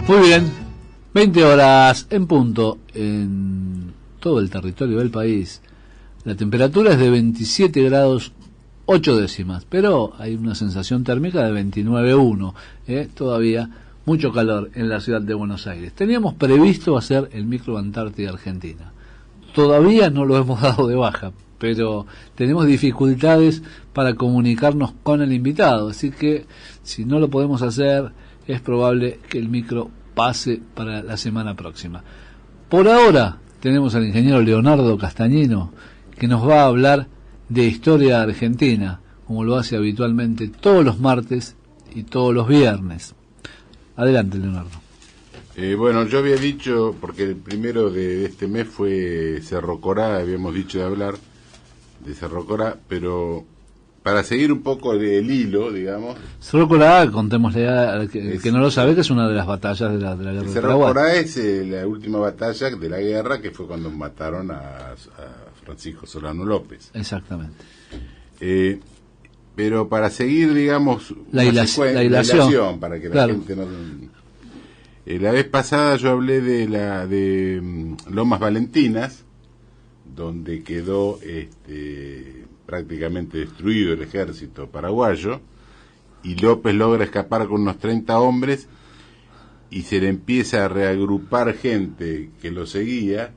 Muy bien, 20 horas en punto en todo el territorio del país. La temperatura es de 27 grados 8 décimas, pero hay una sensación térmica de 29,1. Todavía mucho calor en la ciudad de Buenos Aires. Teníamos previsto hacer el micro Antártida Argentina. Todavía no lo hemos dado de baja, pero tenemos dificultades para comunicarnos con el invitado, así que si no lo podemos hacer, es probable que el micro pase para la semana próxima. Por ahora tenemos al ingeniero Leonardo Castañino, que nos va a hablar de historia argentina, como lo hace habitualmente todos los martes y todos los viernes. Adelante, Leonardo. Bueno, yo había dicho, porque el primero de este mes fue Cerro Corá, habíamos dicho de hablar de Cerro Corá, pero para seguir un poco el hilo, digamos. Cerro Corá, contémosle al que no lo sabe, que es una de las batallas de la guerra del Cerro Corá es la última batalla de la guerra, que fue cuando mataron a Francisco Solano López. Exactamente. Pero para seguir, digamos, la hilación, para que la gente no... la vez pasada yo hablé de Lomas Valentinas, donde quedó prácticamente destruido el ejército paraguayo, y López logra escapar con unos 30 hombres, y se le empieza a reagrupar gente que lo seguía,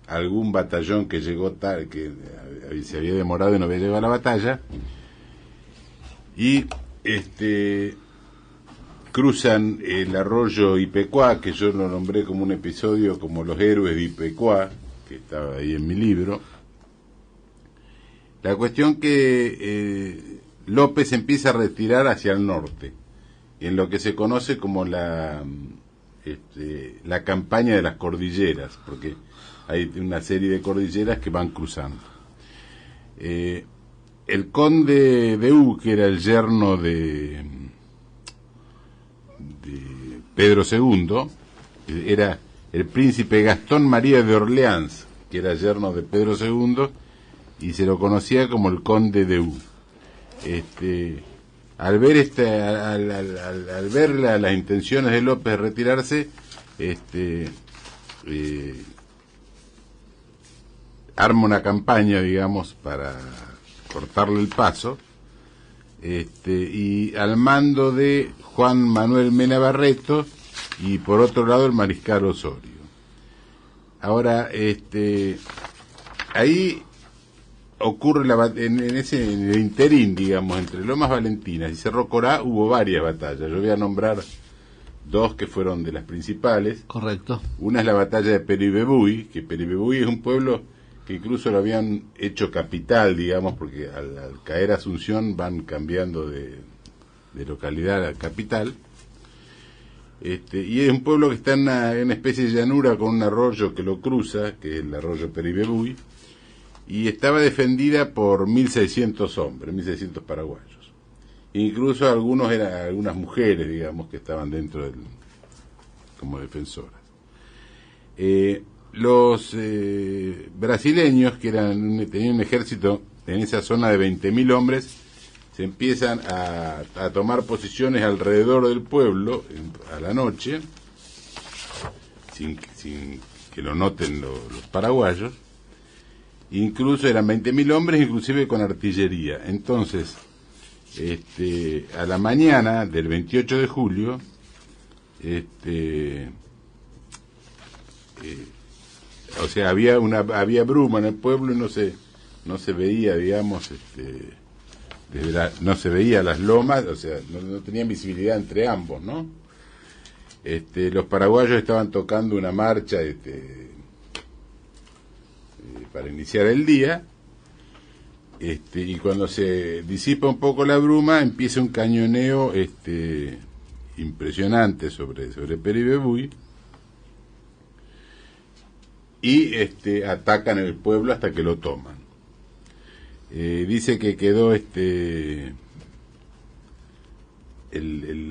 algún batallón que llegó tarde, que se había demorado y no había llegado a la batalla, y cruzan el arroyo Ipecuá, que yo lo nombré como un episodio como los héroes de Ipecuá, que estaba ahí en mi libro. La cuestión que López empieza a retirar hacia el norte, en lo que se conoce como la campaña de las cordilleras, porque hay una serie de cordilleras que van cruzando. El conde de U, que era el yerno de Pedro II, era el príncipe Gastón María de Orleans, que era yerno de Pedro II, y se lo conocía como el conde de U. Al ver al ver las intenciones de López de retirarse, arma una campaña, digamos, para cortarle el paso, y al mando de Juan Manuel Mena Barreto, y por otro lado el mariscal Osorio. Ahora, ahí ocurre en el interín, digamos, entre Lomas Valentinas y Cerro Corá hubo varias batallas. Yo voy a nombrar dos que fueron de las principales. Correcto. Una es la batalla de Peribebuy, que Peribebuy es un pueblo que incluso lo habían hecho capital, digamos, porque al caer Asunción van cambiando de localidad a capital. Y es un pueblo que está en una especie de llanura con un arroyo que lo cruza, que es el arroyo Peribebuy, y estaba defendida por 1.600 hombres, 1.600 paraguayos. Incluso algunas mujeres, digamos, que estaban dentro como defensoras. Los brasileños, que tenían un ejército en esa zona de 20.000 hombres, se empiezan a tomar posiciones alrededor del pueblo a la noche, sin que lo noten los paraguayos. Incluso eran 20.000 hombres, inclusive con artillería. Entonces, a la mañana del 28 de julio, o sea, había bruma en el pueblo y no se veía, digamos, no se veía las lomas, o sea, no tenían visibilidad entre ambos, ¿no? Los paraguayos estaban tocando una marcha, para iniciar el día, y cuando se disipa un poco la bruma, empieza un cañoneo impresionante sobre Peribebuy, y atacan el pueblo hasta que lo toman. Dice que quedó el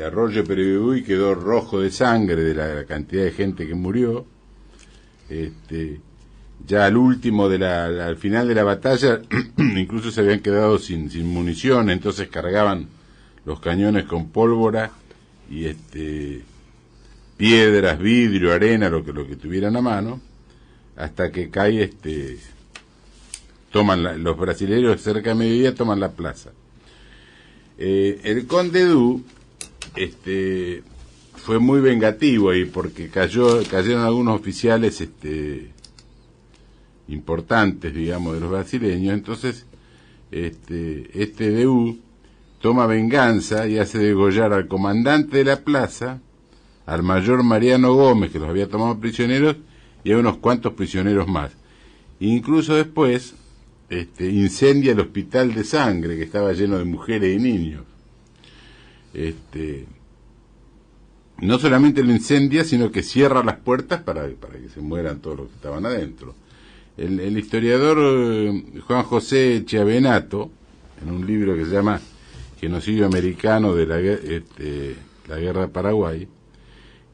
arroyo Peribebuy quedó rojo de sangre de la cantidad de gente que murió. Ya al final de la batalla incluso se habían quedado sin munición, entonces cargaban los cañones con pólvora y piedras, vidrio, arena, lo que tuvieran a mano, hasta que cae los brasileños cerca de mediodía toman la plaza. El conde Edu fue muy vengativo ahí, porque cayeron algunos oficiales importantes, digamos, de los brasileños. Entonces Edu toma venganza y hace degollar al comandante de la plaza, al mayor Mariano Gómez, que los había tomado prisioneros, y a unos cuantos prisioneros más. Incluso después incendia el hospital de sangre, que estaba lleno de mujeres y niños. No solamente lo incendia, sino que cierra las puertas para que se mueran todos los que estaban adentro. El historiador Juan José Chiavenato, en un libro que se llama Genocidio Americano de la Guerra de Paraguay,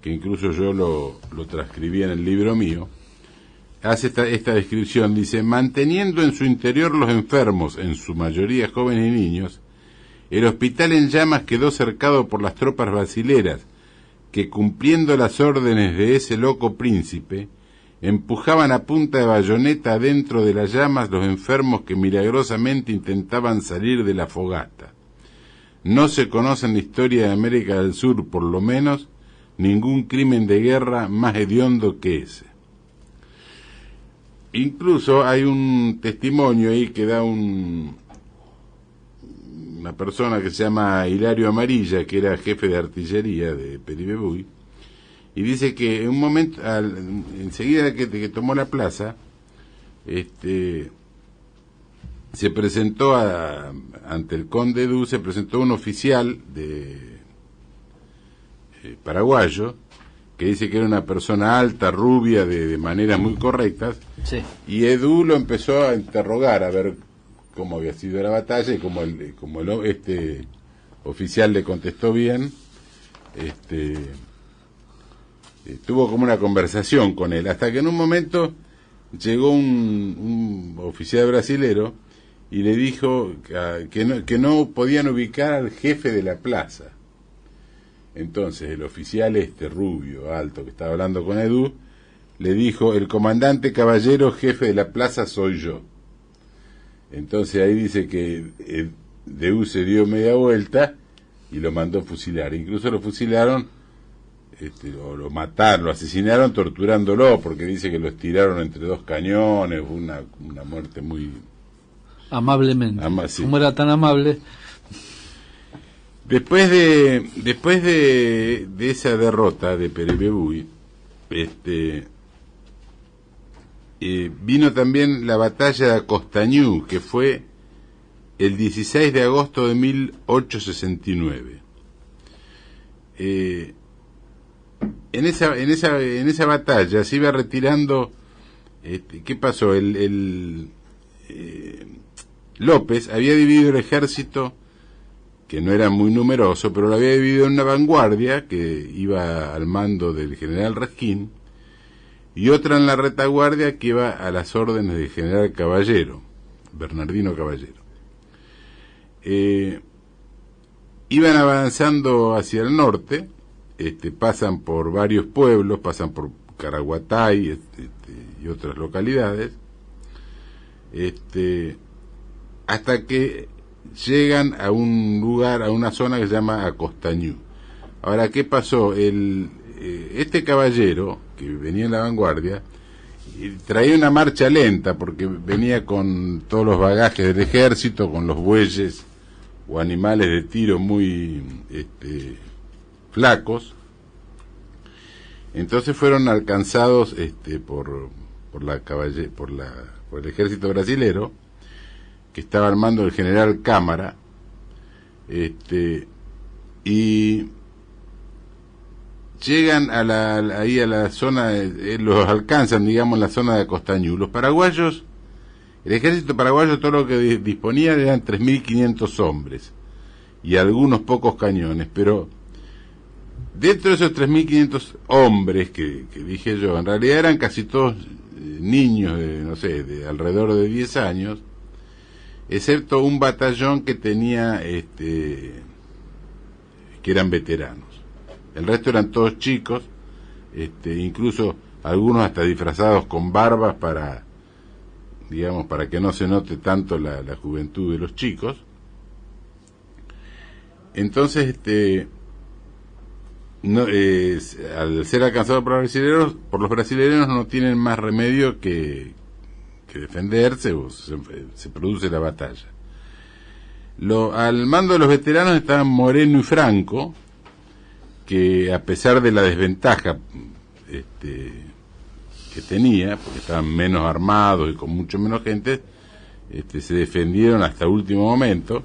que incluso yo lo transcribí en el libro mío, hace esta descripción. Dice: manteniendo en su interior los enfermos, en su mayoría jóvenes y niños, el hospital en llamas quedó cercado por las tropas brasileras, que, cumpliendo las órdenes de ese loco príncipe, empujaban a punta de bayoneta dentro de las llamas los enfermos que milagrosamente intentaban salir de la fogata. No se conoce en la historia de América del Sur, por lo menos, ningún crimen de guerra más hediondo que ese. Incluso hay un testimonio ahí que da una persona que se llama Hilario Amarilla, que era jefe de artillería de Peribebuy, y dice que en un momento, enseguida que tomó la plaza, se presentó ante el conde Edu, se presentó un oficial paraguayo, que dice que era una persona alta, rubia, de maneras muy correctas, Sí. y Edu lo empezó a interrogar, a ver cómo había sido la batalla, y como este oficial le contestó bien, tuvo como una conversación con él, hasta que en un momento llegó un oficial brasilero y le dijo que no podían ubicar al jefe de la plaza. Entonces el oficial rubio, alto, que estaba hablando con Edu, le dijo: el comandante caballero jefe de la plaza soy yo. Entonces ahí dice que Edu se dio media vuelta y lo mandó fusilar. Incluso lo fusilaron, o lo mataron, lo asesinaron torturándolo, porque dice que lo estiraron entre dos cañones. Fue una muerte muy... Amablemente. Sí. Como era tan amable... Después de esa derrota de Peribebuy, vino también la batalla de Costañú, que fue el 16 de agosto de 1869. En esa batalla se iba retirando. ¿Qué pasó? López había dividido el ejército, que no era muy numeroso, pero lo había dividido en una vanguardia que iba al mando del general Rasquín, y otra en la retaguardia que iba a las órdenes del general Caballero, Bernardino Caballero. Iban avanzando hacia el norte, pasan por varios pueblos, pasan por Caraguatay y otras localidades, hasta que llegan a un lugar, a una zona que se llama Acostañú. Ahora, ¿qué pasó? Este caballero, que venía en la vanguardia, traía una marcha lenta, porque venía con todos los bagajes del ejército, con los bueyes o animales de tiro muy flacos. Entonces fueron alcanzados por el ejército brasilero, que estaba al mando del general Cámara, y llegan ahí a la zona, los alcanzan, digamos, en la zona de Costañú. Los paraguayos, el ejército paraguayo, todo lo que disponía eran 3.500 hombres y algunos pocos cañones, pero dentro de esos 3.500 hombres que dije yo, en realidad eran casi todos niños de alrededor de 10 años, excepto un batallón que tenía que eran veteranos. El resto eran todos chicos, incluso algunos hasta disfrazados con barbas para, digamos, para que no se note tanto la juventud de los chicos. Entonces, no, al ser alcanzado por los brasileños no tienen más remedio que defenderse, o se produce la batalla. Al mando de los veteranos estaban Moreno y Franco, que a pesar de la desventaja que tenía, porque estaban menos armados y con mucho menos gente, se defendieron hasta último momento.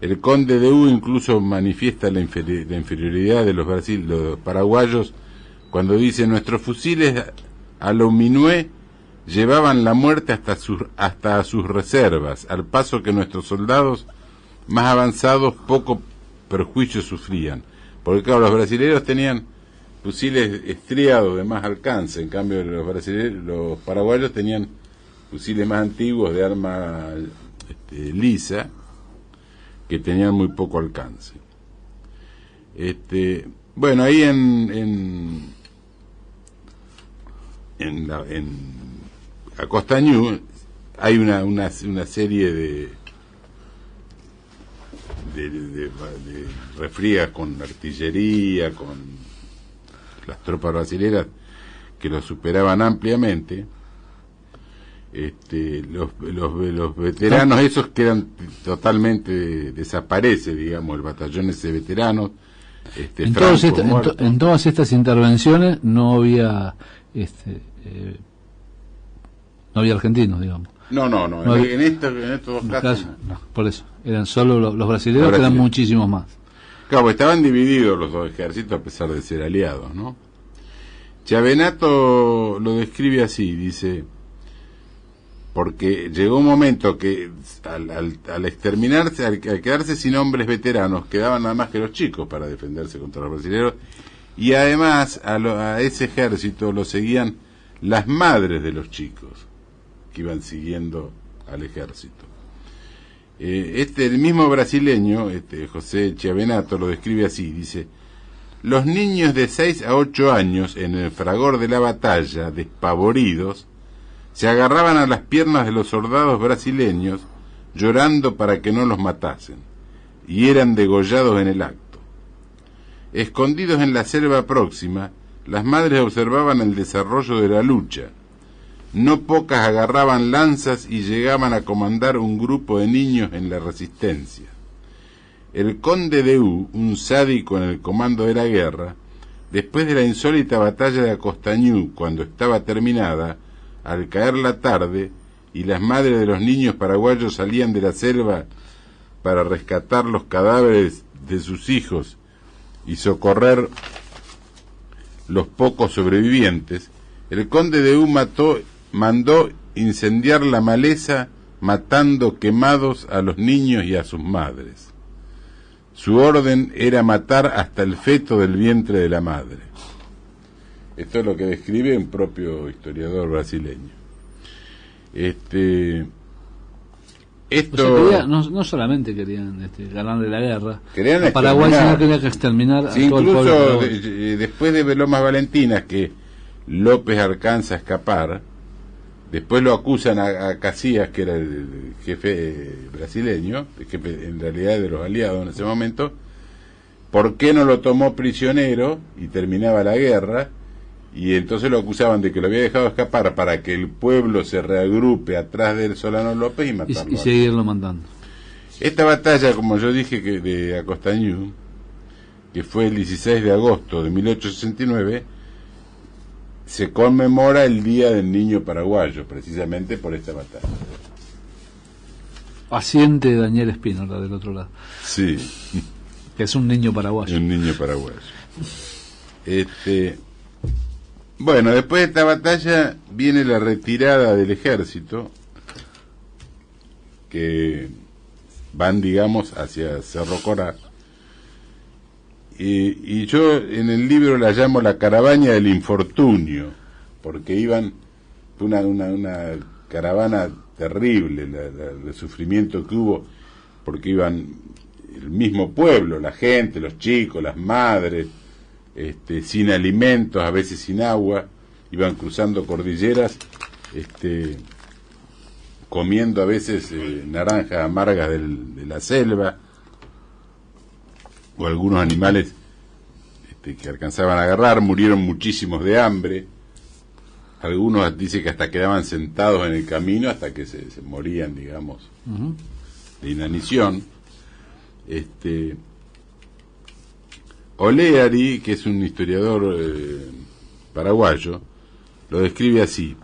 El conde de U incluso manifiesta la inferioridad de los paraguayos cuando dice: nuestros fusiles a lo minué llevaban la muerte hasta a sus reservas, al paso que nuestros soldados más avanzados poco perjuicio sufrían. Porque claro, los brasileños tenían fusiles estriados de más alcance, en cambio los paraguayos tenían fusiles más antiguos de arma lisa, que tenían muy poco alcance. Bueno, ahí en Acostañú hay una serie de refriegas con artillería, con las tropas brasileras que los superaban ampliamente. Los veteranos esos quedan totalmente desaparece, digamos, el batallón ese de veteranos. En todas estas intervenciones no había no había argentinos, digamos. No, en estos dos casos no, por eso eran solo los brasileños, que eran muchísimos más. Claro, estaban divididos los dos ejércitos a pesar de ser aliados, ¿no? Chiavenato lo describe así, dice: porque llegó un momento que al exterminarse, al quedarse sin hombres veteranos, quedaban nada más que los chicos para defenderse contra los brasileños, y además a ese ejército lo seguían las madres de los chicos que iban siguiendo al ejército. El mismo brasileño, José Chiavenato, lo describe así, dice: los niños de 6 a 8 años en el fragor de la batalla, despavoridos, se agarraban a las piernas de los soldados brasileños, llorando para que no los matasen, y eran degollados en el acto. Escondidos en la selva próxima, las madres observaban el desarrollo de la lucha. No pocas agarraban lanzas y llegaban a comandar un grupo de niños en la resistencia. El conde de U, un sádico en el comando de la guerra, después de la insólita batalla de Acostañú, cuando estaba terminada, al caer la tarde y las madres de los niños paraguayos salían de la selva para rescatar los cadáveres de sus hijos y socorrer los pocos sobrevivientes, el conde de U mandó incendiar la maleza, matando quemados a los niños y a sus madres. Su orden era matar hasta el feto del vientre de la madre. Esto es lo que describe un propio historiador brasileño. No solamente querían ganarle la guerra a Paraguay, sino querían exterminar sí, a todo incluso el pueblo. Después de Lomas Valentinas, que López alcanza a escapar, después lo acusan a Casillas, que era el jefe brasileño, el jefe en realidad de los aliados en ese momento, ¿por qué no lo tomó prisionero y terminaba la guerra? Y entonces lo acusaban de que lo había dejado escapar para que el pueblo se reagrupe atrás de Solano López y matarlo. Y seguirlo mandando. Esta batalla, como yo dije, de Acostañú, que fue el 16 de agosto de 1869, se conmemora el Día del Niño Paraguayo, precisamente por esta batalla. Paciente Daniel Espínola del otro lado. Sí. Que es un niño paraguayo. Un niño paraguayo. Bueno, después de esta batalla viene la retirada del ejército, que van, digamos, hacia Cerro Corá. Y yo en el libro la llamo la caravana del infortunio, porque iban una caravana terrible, el sufrimiento que hubo, porque iban el mismo pueblo, la gente, los chicos, las madres, sin alimentos, a veces sin agua, iban cruzando cordilleras, comiendo a veces naranjas amargas de la selva, o algunos animales que alcanzaban a agarrar. Murieron muchísimos de hambre. Algunos dicen que hasta quedaban sentados en el camino hasta que se morían, digamos, de inanición. Oleari, que es un historiador paraguayo, lo describe así.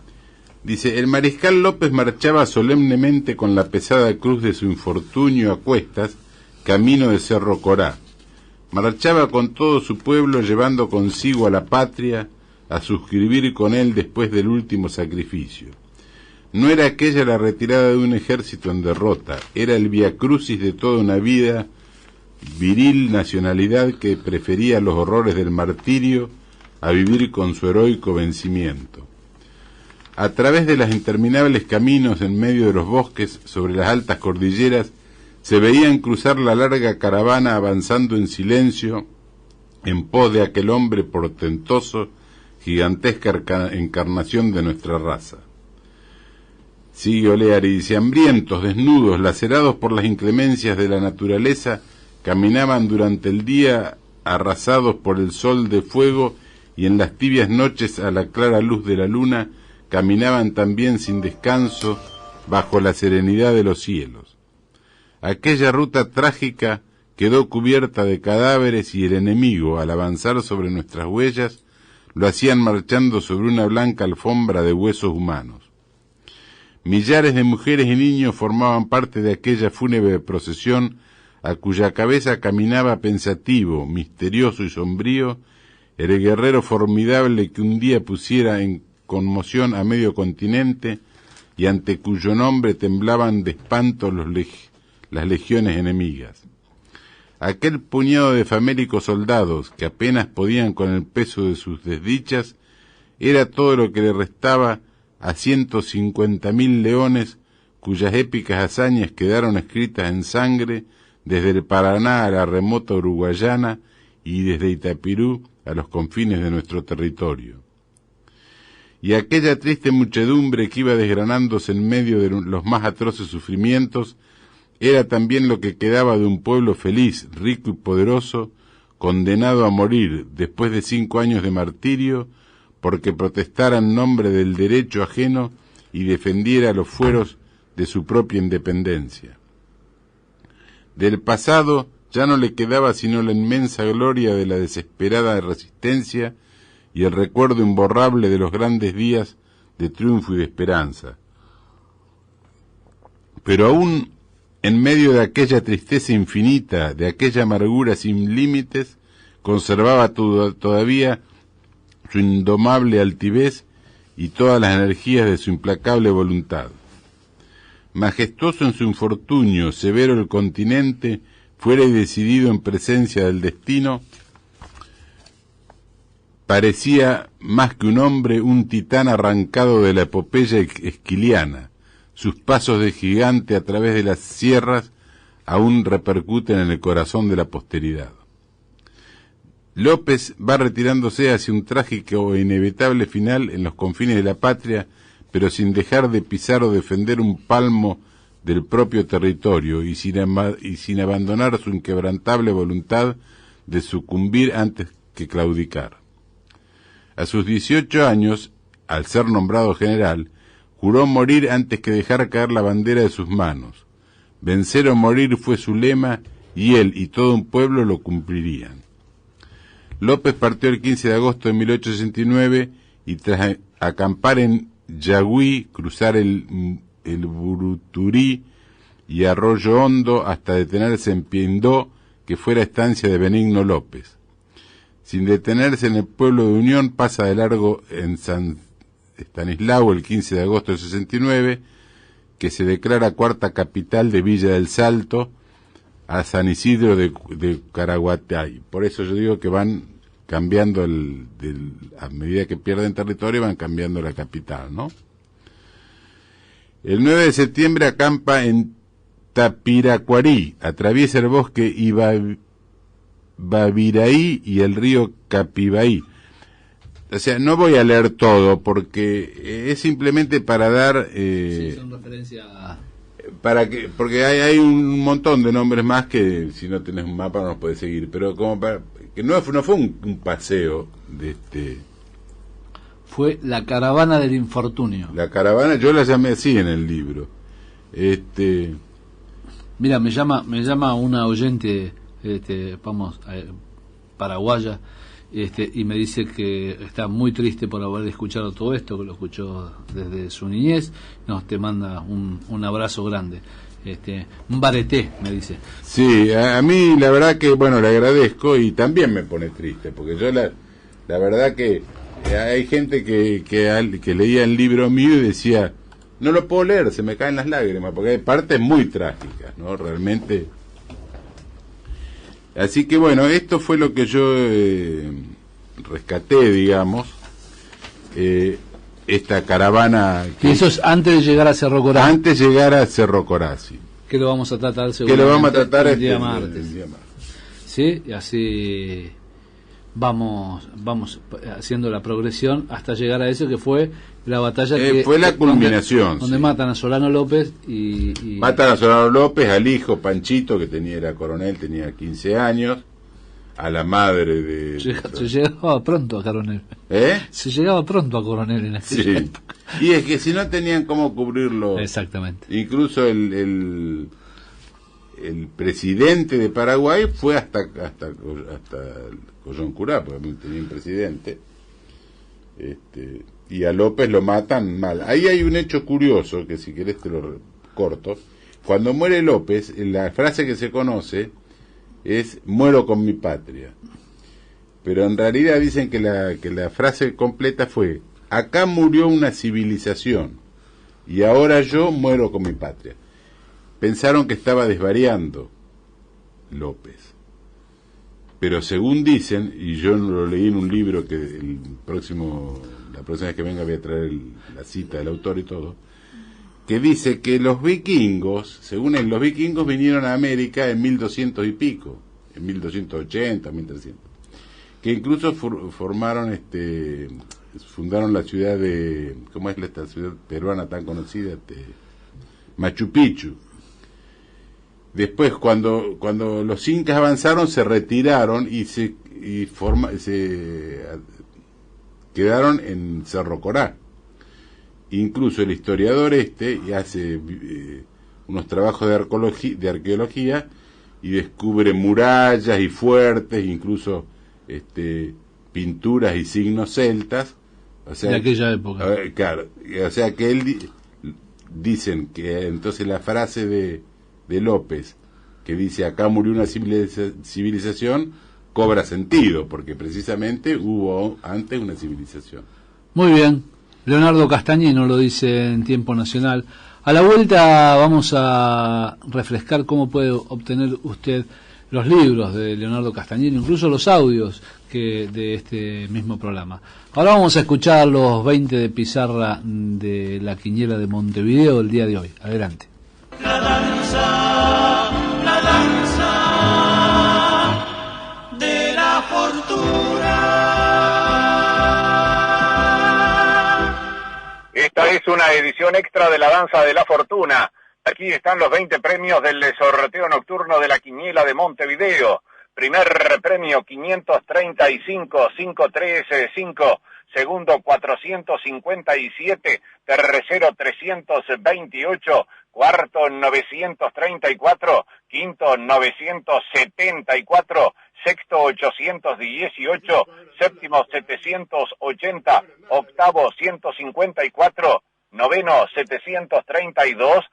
Dice: el mariscal López marchaba solemnemente con la pesada cruz de su infortunio a cuestas, camino de Cerro Corá. Marchaba con todo su pueblo, llevando consigo a la patria, a suscribir con él después del último sacrificio. No era aquella la retirada de un ejército en derrota, era el viacrucis de toda una vida, viril nacionalidad que prefería los horrores del martirio a vivir con su heroico vencimiento. A través de los interminables caminos en medio de los bosques, sobre las altas cordilleras, se veían cruzar la larga caravana avanzando en silencio en pos de aquel hombre portentoso, gigantesca encarnación de nuestra raza. Sigue Oleari y dice: hambrientos, desnudos, lacerados por las inclemencias de la naturaleza, caminaban durante el día arrasados por el sol de fuego, y en las tibias noches a la clara luz de la luna caminaban también sin descanso bajo la serenidad de los cielos. Aquella ruta trágica quedó cubierta de cadáveres y el enemigo, al avanzar sobre nuestras huellas, lo hacían marchando sobre una blanca alfombra de huesos humanos. Millares de mujeres y niños formaban parte de aquella fúnebre procesión, a cuya cabeza caminaba pensativo, misterioso y sombrío el guerrero formidable que un día pusiera en conmoción a medio continente y ante cuyo nombre temblaban de espanto las legiones enemigas. Aquel puñado de famélicos soldados, que apenas podían con el peso de sus desdichas, era todo lo que le restaba a 150.000 leones, cuyas épicas hazañas quedaron escritas en sangre desde el Paraná a la remota Uruguayana y desde Itapirú a los confines de nuestro territorio. Y aquella triste muchedumbre que iba desgranándose en medio de los más atroces sufrimientos era también lo que quedaba de un pueblo feliz, rico y poderoso, condenado a morir después de 5 años de martirio, porque protestara en nombre del derecho ajeno y defendiera los fueros de su propia independencia. Del pasado ya no le quedaba sino la inmensa gloria de la desesperada resistencia y el recuerdo imborrable de los grandes días de triunfo y de esperanza. Pero aún en medio de aquella tristeza infinita, de aquella amargura sin límites, conservaba todavía su indomable altivez y todas las energías de su implacable voluntad. Majestuoso en su infortunio, severo el continente, fuera y decidido en presencia del destino, parecía más que un hombre, un titán arrancado de la epopeya esquiliana. Sus pasos de gigante a través de las sierras aún repercuten en el corazón de la posteridad. López va retirándose hacia un trágico e inevitable final en los confines de la patria, pero sin dejar de pisar o defender un palmo del propio territorio y sin abandonar su inquebrantable voluntad de sucumbir antes que claudicar. A sus 18 años, al ser nombrado general, juró morir antes que dejar caer la bandera de sus manos. Vencer o morir fue su lema, y él y todo un pueblo lo cumplirían. López partió el 15 de agosto de 1869 y tras acampar en Yagüí, cruzar el Buruturí y Arroyo Hondo hasta detenerse en Piendó, que fuera estancia de Benigno López. Sin detenerse en el pueblo de Unión, pasa de largo en San Estanislao el 15 de agosto del 69, que se declara cuarta capital de Villa del Salto, a San Isidro de Caraguatay. Por eso yo digo que van cambiando a medida que pierden territorio van cambiando la capital, ¿no? El 9 de septiembre acampa en Tapiracuarí, atraviesa el bosque Babiraí y el río Capibaí. O sea, no voy a leer todo porque es simplemente para dar... sí, son referencias a... porque hay un montón de nombres más que si no tenés un mapa no los podés seguir, pero como para, que no fue un paseo de Fue la caravana del infortunio. La caravana, yo la llamé así en el libro. Mira, me llama una oyente, paraguaya, y me dice que está muy triste por haber escuchado todo esto, que lo escuchó desde su niñez. Te manda un abrazo grande. Un bareté, me dice. Sí, a mí la verdad que, bueno, le agradezco y también me pone triste, porque yo la verdad que hay gente que leía el libro mío y decía, no lo puedo leer, se me caen las lágrimas, porque hay partes muy trágicas, ¿no? Realmente. Así que bueno, esto fue lo que yo rescaté, digamos, esta caravana. Y eso es antes de llegar a Cerro Corazzi. Antes de llegar a Cerro Corazzi. Que lo vamos a tratar seguramente. Que lo vamos a tratar el día martes. Sí, y así vamos haciendo la progresión hasta llegar a eso que fue la batalla que fue la culminación, donde sí. Matan a Solano López y matan a Solano López, al hijo Panchito, que era coronel, tenía 15 años, a la madre de... Se llegaba pronto a coronel. Se llegaba pronto a coronel en sí. Época. Y es que si no tenían cómo cubrirlo. Exactamente. Incluso el presidente de Paraguay fue hasta Coyoncurá, porque tenía un presidente. Y a López lo matan mal. Ahí hay un hecho curioso, que si querés te lo corto. Cuando muere López, la frase que se conoce es muero con mi patria. Pero en realidad dicen que la frase completa fue acá murió una civilización y ahora yo muero con mi patria. Pensaron que estaba desvariando López. Pero según dicen, y yo lo leí en un libro que la próxima vez que venga voy a traer la cita del autor y todo, que dice que los vikingos, según él, los vikingos vinieron a América en 1200 y pico, en 1280, 1300, que incluso fundaron la ciudad de, ¿cómo es esta ciudad peruana tan conocida? Machu Picchu. Después, cuando los incas avanzaron, se retiraron y se quedaron en Cerro Corá. Incluso el historiador hace unos trabajos de arqueología y descubre murallas y fuertes, incluso pinturas y signos celtas. O sea, de aquella época. Claro, o sea que dicen que entonces la frase de López, que dice acá murió una civilización, cobra sentido, porque precisamente hubo antes una civilización. Muy bien, Leonardo Castañino lo dice en Tiempo Nacional. A la vuelta vamos a refrescar cómo puede obtener usted los libros de Leonardo Castañino, incluso los audios de este mismo programa. Ahora vamos a escuchar los 20 de pizarra de la Quiniela de Montevideo del día de hoy. Adelante. La danza de la fortuna. Esta es una edición extra de la danza de la fortuna. Aquí están los 20 premios del sorteo nocturno de la Quiniela de Montevideo. Primer premio 535-535, segundo 457, tercero 328, cuarto 934, quinto 974, sexto 818, séptimo 780, octavo 154, noveno 732,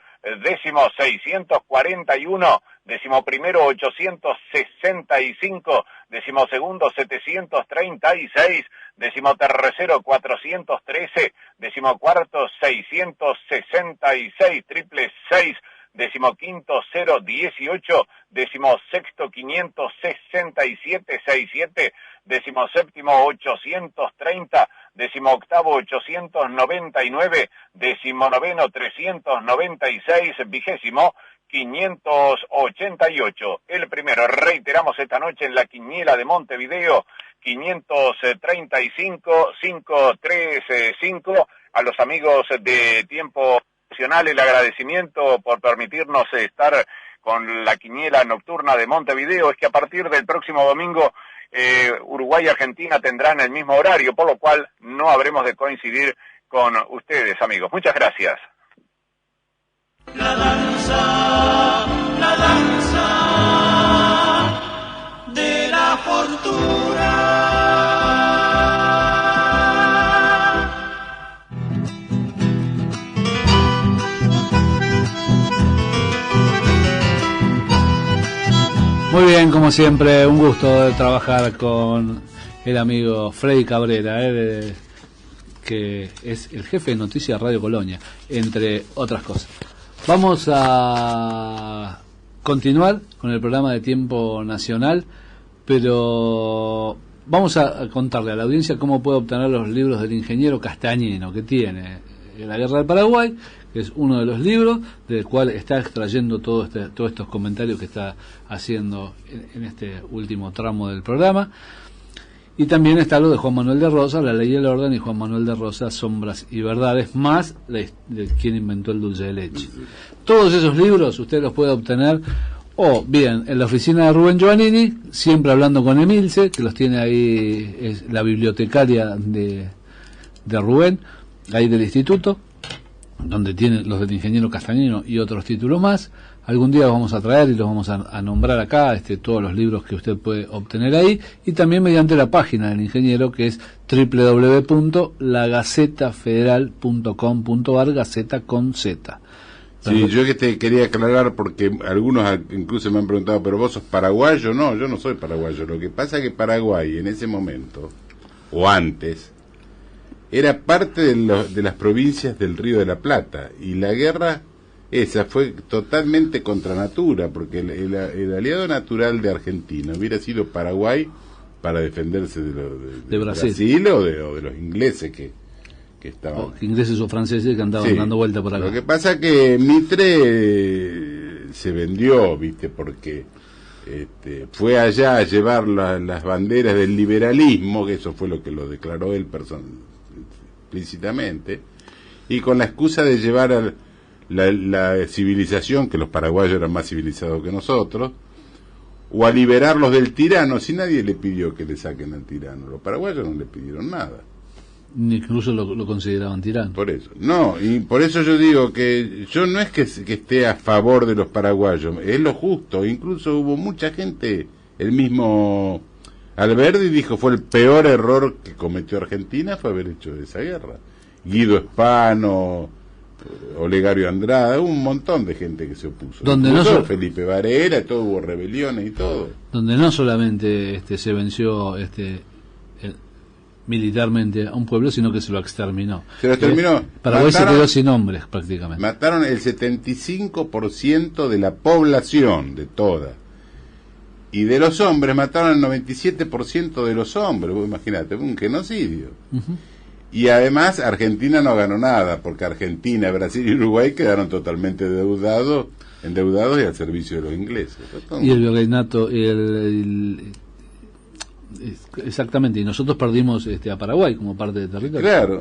décimo 641, décimo primero 865, décimo segundo 736, décimo tercero 413, décimo cuarto 666, triple 6, décimo quinto 018, décimo sexto 567, 67, décimo séptimo 830, décimo octavo 899, décimo noveno 396, vigésimo 588. El primero, reiteramos esta noche en la quiniela de Montevideo, 535-535. A los amigos de Tiempo Nacional el agradecimiento por permitirnos estar con la quiniela nocturna de Montevideo. Es que a partir del próximo domingo Uruguay y Argentina tendrán el mismo horario, por lo cual no habremos de coincidir con ustedes, amigos. Muchas gracias. La danza de la fortuna. Muy bien, como siempre, un gusto de trabajar con el amigo Freddy Cabrera, que es el jefe de Noticias Radio Colonia, entre otras cosas. Vamos a continuar con el programa de Tiempo Nacional, pero vamos a contarle a la audiencia cómo puede obtener los libros del ingeniero Castañino, que tiene La Guerra del Paraguay, que es uno de los libros del cual está extrayendo todos estos comentarios que está haciendo en este último tramo del programa. Y también está lo de Juan Manuel de Rosas, La Ley y el Orden, y Juan Manuel de Rosas, Sombras y Verdades, más de quien inventó el dulce de leche. Todos esos libros usted los puede obtener o bien en la oficina de Rubén Giovannini, siempre hablando con Emilce, que los tiene ahí, es la bibliotecaria de Rubén, ahí del instituto, donde tiene los del ingeniero Castañino y otros títulos más. Algún día los vamos a traer y los vamos a nombrar acá, todos los libros que usted puede obtener ahí, y también mediante la página del ingeniero, que es www.lagazetafederal.com.ar, Gaceta con Z. Sí, yo que te quería aclarar, porque algunos incluso me han preguntado, pero vos sos paraguayo. No, yo no soy paraguayo. Lo que pasa es que Paraguay en ese momento, o antes, era parte de las provincias del Río de la Plata, y la guerra esa fue totalmente contra natura, porque el aliado natural de Argentina hubiera sido Paraguay para defenderse de Brasil o de los ingleses que estaban. Ingleses o franceses que andaban dando vuelta por acá. Lo que pasa que Mitre se vendió, viste, porque fue allá a llevar las banderas del liberalismo, que eso fue lo que lo declaró él explícitamente, y con la excusa de llevar la civilización, que los paraguayos eran más civilizados que nosotros, o a liberarlos del tirano. Si nadie le pidió que le saquen al tirano, los paraguayos no le pidieron nada. Incluso lo consideraban tirano. Por eso, no, y por eso yo digo que yo no es que esté a favor de los paraguayos, es lo justo. Incluso hubo mucha gente, el mismo Alberdi dijo, fue el peor error que cometió Argentina fue haber hecho esa guerra. Guido Espano, Olegario Andrade, un montón de gente que se opuso. Donde no Felipe Varela, todo, hubo rebeliones y todo. Donde no solamente se venció militarmente a un pueblo, sino que se lo exterminó. Se lo exterminó. Paraguay se quedó sin hombres prácticamente. Mataron el 75% de la población, de toda. Y de los hombres mataron el 97% de los hombres. Vos imaginate, un genocidio. Uh-huh. Y además Argentina no ganó nada, porque Argentina, Brasil y Uruguay quedaron totalmente endeudados y al servicio de los ingleses. Y el virreinato, exactamente, y nosotros perdimos a Paraguay como parte del territorio. Claro.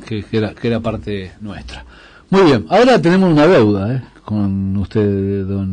Que era parte nuestra. Muy bien, ahora tenemos una deuda con usted, don